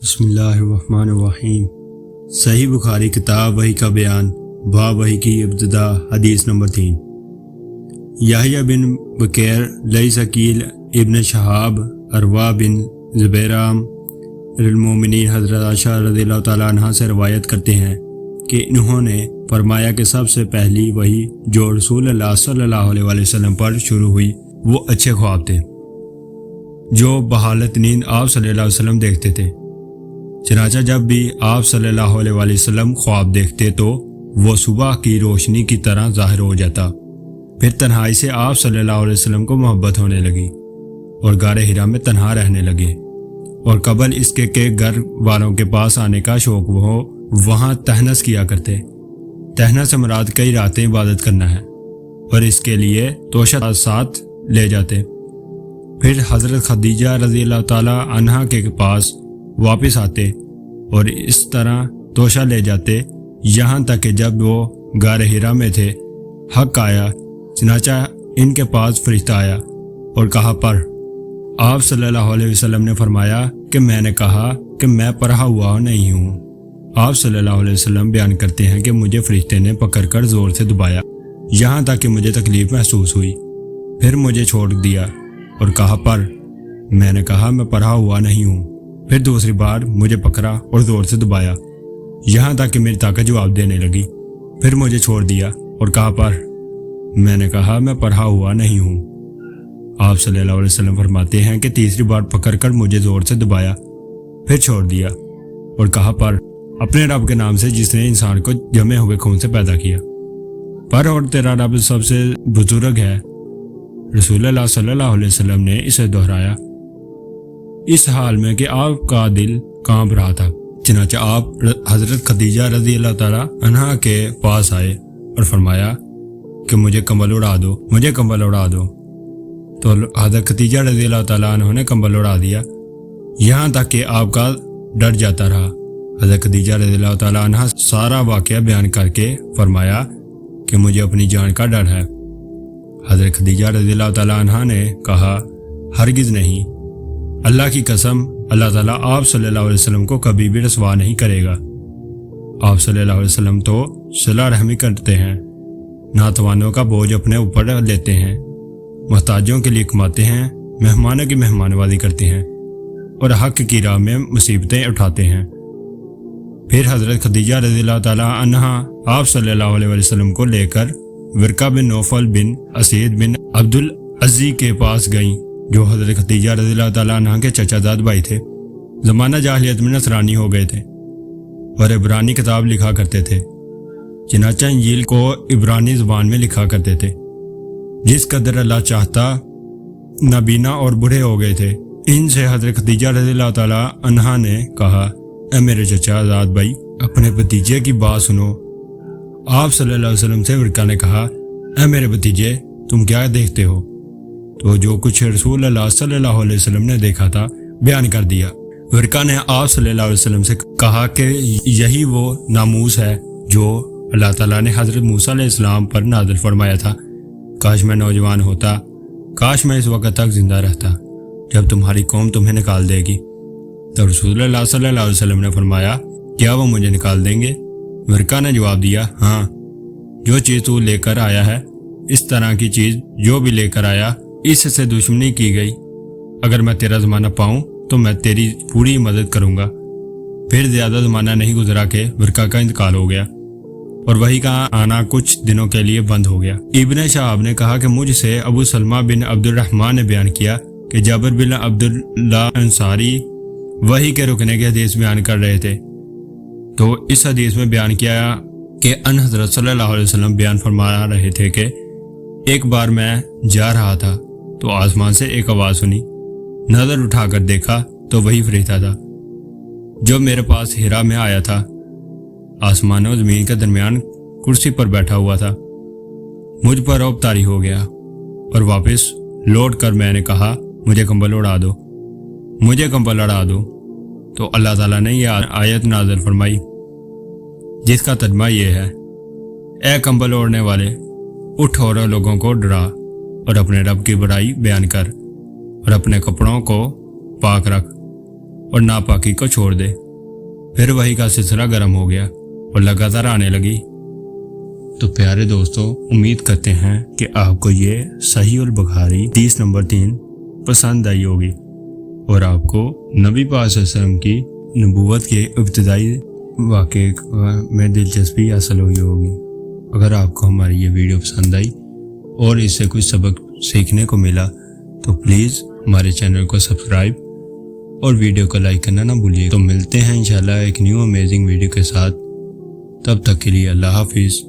بسم اللہ الرحمن الرحیم۔ صحیح بخاری کتاب وحی کا بیان، باب وحی کی ابتدا، حدیث نمبر 3۔ یحییٰ بن بکیر لیث عقیل ابن شہاب عروہ بن زبیرام المومنین حضرت عائشہ رضی اللہ تعالیٰ عنہ سے روایت کرتے ہیں کہ انہوں نے فرمایا کہ سب سے پہلی وحی جو رسول اللہ صلی اللہ علیہ وسلم پر شروع ہوئی وہ اچھے خواب تھے جو بحالت نیند آپ صلی اللہ علیہ وسلم دیکھتے تھے۔ چنانچہ جب بھی آپ صلی اللہ علیہ وسلم خواب دیکھتے تو وہ صبح کی روشنی کی طرح ظاہر ہو جاتا۔ پھر تنہائی سے آپ صلی اللہ علیہ وسلم کو محبت ہونے لگی اور غار حرا میں تنہا رہنے لگے، اور قبل اس کے کہ گھر والوں کے پاس آنے کا شوق وہ وہاں تہنس کیا کرتے۔ تہنس سے مراد کئی راتیں عبادت کرنا ہے، اور اس کے لیے توشہ ساتھ لے جاتے۔ پھر حضرت خدیجہ رضی اللہ تعالیٰ عنہ کے پاس واپس آتے اور اس طرح توشہ لے جاتے یہاں تک کہ جب وہ غار حرا میں تھے حق آیا۔ چنانچہ ان کے پاس فرشتہ آیا اور کہا پر آپ صلی اللہ علیہ وسلم نے فرمایا کہ میں نے کہا کہ میں پڑھا ہوا نہیں ہوں۔ آپ صلی اللہ علیہ وسلم بیان کرتے ہیں کہ مجھے فرشتے نے پکڑ کر زور سے دبایا یہاں تک کہ مجھے تکلیف محسوس ہوئی، پھر مجھے چھوڑ دیا اور کہا پر میں نے کہا میں پڑھا ہوا نہیں ہوں۔ پھر دوسری بار مجھے پکڑا اور زور سے دبایا یہاں تک کہ میری طاقت جواب دینے لگی، پھر مجھے چھوڑ دیا اور کہا پر میں نے کہا میں پڑھا ہوا نہیں ہوں۔ آپ صلی اللہ علیہ وسلم فرماتے ہیں کہ تیسری بار پکڑ کر مجھے زور سے دبایا، پھر چھوڑ دیا اور کہا پر اپنے رب کے نام سے جس نے انسان کو جمے ہوئے خون سے پیدا کیا، پر اور تیرا رب سب سے بزرگ ہے۔ رسول اللہ صلی اللہ علیہ وسلم نے اسے دہرایا اس حال میں کہ آپ کا دل کانپ رہا تھا۔ چنانچہ آپ حضرت خدیجہ رضی اللہ تعالیٰ عنہ کے پاس آئے اور فرمایا کہ مجھے کمبل اڑا دو، مجھے کمبل اڑا دو۔ تو حضرت خدیجہ رضی اللہ تعالیٰ عنہ نے کمبل اڑا دیا یہاں تک کہ آپ کا ڈر جاتا رہا۔ حضرت خدیجہ رضی اللہ تعالیٰ عنہ سارا واقعہ بیان کر کے فرمایا کہ مجھے اپنی جان کا ڈر ہے۔ حضرت خدیجہ رضی اللہ تعالیٰ عنہ نے کہا ہرگز نہیں، اللہ کی قسم اللہ تعالیٰ آپ صلی اللہ علیہ وسلم کو کبھی بھی رسوا نہیں کرے گا۔ آپ صلی اللہ علیہ وسلم تو صلہ رحمی کرتے ہیں، ناتوانوں کا بوجھ اپنے اوپر لیتے ہیں، محتاجوں کے لیے کماتے ہیں، مہمانوں کی مہمان نوازی کرتے ہیں اور حق کی راہ میں مصیبتیں اٹھاتے ہیں۔ پھر حضرت خدیجہ رضی اللہ تعالیٰ عنہ آپ صلی اللہ علیہ وسلم کو لے کر ورقہ بن نوفل بن اسید بن عبد العزی کے پاس گئیں جو حضرت خدیجہ رضی اللہ تعالیٰ عنہ کے چچا زاد بھائی تھے۔ زمانہ جاہلیت میں نصرانی ہو گئے تھے اور عبرانی کتاب لکھا کرتے تھے، چنانچہ انجیل کو عبرانی زبان میں لکھا کرتے تھے۔ جس قدر اللہ چاہتا نابینا اور بوڑھے ہو گئے تھے۔ ان سے حضرت خدیجہ رضی اللہ تعالیٰ عنہ نے کہا اے میرے چچا زاد بھائی، اپنے بھتیجے کی بات سنو۔ آپ صلی اللہ علیہ وسلم سے ورقہ نے کہا اے میرے بھتیجے، تم کیا دیکھتے ہو؟ تو جو کچھ رسول اللہ صلی اللہ علیہ وسلم نے دیکھا تھا بیان کر دیا۔ ورقہ نے آپ صلی اللہ علیہ وسلم سے کہا کہ یہی وہ ناموس ہے جو اللہ تعالیٰ نے حضرت موسیٰ علیہ السلام پر نازل فرمایا تھا۔ کاش میں نوجوان ہوتا، کاش میں اس وقت تک زندہ رہتا جب تمہاری قوم تمہیں نکال دے گی۔ تو رسول اللہ صلی اللہ علیہ وسلم نے فرمایا کیا وہ مجھے نکال دیں گے؟ ورقہ نے جواب دیا ہاں، جو چیز تو لے کر آیا ہے، اس طرح کی چیز جو بھی لے کر آیا اس سے دشمنی کی گئی، اگر میں تیرا زمانہ پاؤں تو میں تیری پوری مدد کروں گا۔ پھر زیادہ زمانہ نہیں گزرا کہ ورقہ کا انتقال ہو گیا اور وحی کا آنا کچھ دنوں کے لیے بند ہو گیا۔ ابن شہاب نے کہا کہ مجھ سے ابو سلمہ بن عبد الرحمن نے بیان کیا کہ جابر بن عبداللہ انصاری وحی کے رکنے کے حدیث بیان کر رہے تھے، تو اس حدیث میں بیان کیا کہ ان حضرت صلی اللہ علیہ وسلم بیان فرما رہے تھے کہ ایک بار میں جا رہا تھا تو آسمان سے ایک آواز سنی، نظر اٹھا کر دیکھا تو وہی فرشتہ تھا جو میرے پاس حرا میں آیا تھا۔ آسمان و زمین کے درمیان کرسی پر بیٹھا ہوا تھا۔ مجھ پر رعب طاری ہو گیا اور واپس لوٹ کر میں نے کہا مجھے کمبل اڑا دو، مجھے کمبل اڑا دو۔ تو اللہ تعالیٰ نے یہ آیت نازل فرمائی جس کا ترجمہ یہ ہے اے کمبل اوڑھنے والے، اٹھ اور لوگوں کو ڈرا اور اپنے رب کی بڑائی بیان کر اور اپنے کپڑوں کو پاک رکھ اور ناپاکی کو چھوڑ دے۔ پھر وحی کا سلسلہ گرم ہو گیا اور لگاتار آنے لگی۔ تو پیارے دوستو، امید کرتے ہیں کہ آپ کو یہ صحیح البخاری حدیث نمبر 3 پسند آئی ہوگی اور آپ کو نبی پاک صلی اللہ علیہ وسلم کی نبوت کے ابتدائی واقعے میں دلچسپی حاصل ہوئی ہوگی۔ اگر آپ کو ہماری یہ ویڈیو پسند آئی اور اس سے کچھ سبق سیکھنے کو ملا تو پلیز ہمارے چینل کو سبسکرائب اور ویڈیو کو لائک کرنا نہ بھولیے۔ تو ملتے ہیں انشاءاللہ ایک نیو امیزنگ ویڈیو کے ساتھ، تب تک کے لیے اللہ حافظ۔